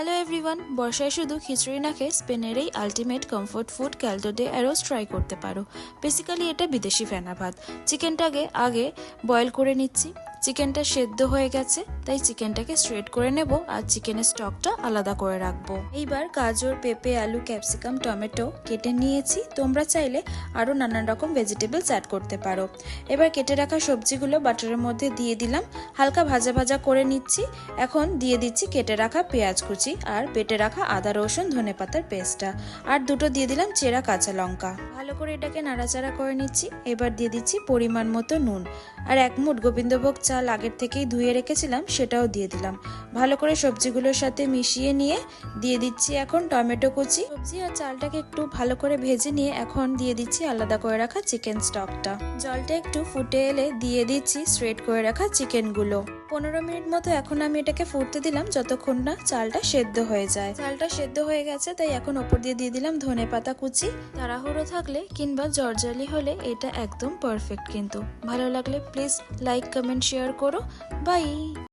Hello everyone, বর্ষায় শুধু খিচুড়ি না খেয়ে স্পেনের এই ultimate comfort food caldo de arroz try করতে পারো। বেসিক্যালি এটা বিদেশি ফেনা ভাত। চিকেনটাকে আগে বয়েল করে নিচ্ছি। চিকেনটা সেদ্ধ হয়ে গেছে, তাই চিকেনটাকে স্ট্রেট করে নেব আর চিকেনের স্টকটা আলাদা করে রাখবো। এইবার গাজর, পেঁপে, আলু, ক্যাপসিকাম, টমেটো কেটে নিয়েছি। তোমরা চাইলে আরও নানান রকম ভেজিটেবলস অ্যাড করতে পারো। এবার কেটে রাখা সবজিগুলো বাটারের মধ্যে দিয়ে দিলাম, হালকা ভাজা ভাজা করে নিচ্ছি। এখন দিয়ে দিচ্ছি কেটে রাখা পেঁয়াজ কুচি আর বেটে রাখা আদা, রসুন, ধনেপাতার পেস্টটা, আর দুটো দিয়ে দিলাম চেরা কাঁচা লঙ্কা। ভালো করে এটাকে নাড়াচাড়া করে নিচ্ছি। এবার দিয়ে দিচ্ছি পরিমাণ মতো নুন, আর এক মুঠ গোবিন্দভোগ চাল আগের থেকেই ধুয়ে রেখেছিলাম, সেটাও দিয়ে দিলাম। ভালো করে সবজিগুলোর সাথে মিশিয়ে নিয়ে দিয়ে দিচ্ছি এখন টমেটো কুচি। সবজি আর চালটাকে একটু ভালো করে ভেজে নিয়ে এখন দিয়ে দিচ্ছি আলাদা করে রাখা চিকেন স্টকটা। জলটা একটু ফুটে এলে দিয়ে দিচ্ছি স্ট্রেট করে রাখা চিকেনগুলো। 15 মিনিট মতো এখন আমি এটাকে ফুটতে দিলাম, যতক্ষণ না চালটা সেদ্ধ হয়ে যায়। চালটা সেদ্ধ হয়ে গেছে, তাই এখন ওপর দিয়ে দিলাম ধনেপাতা কুচি। তাড়াহুড়ো থাকলে কিংবা জর্জালি হলে এটা একদম পারফেক্ট। কিন্তু ভালো লাগলে প্লিজ লাইক, কমেন্ট, শেয়ার করো। বাই।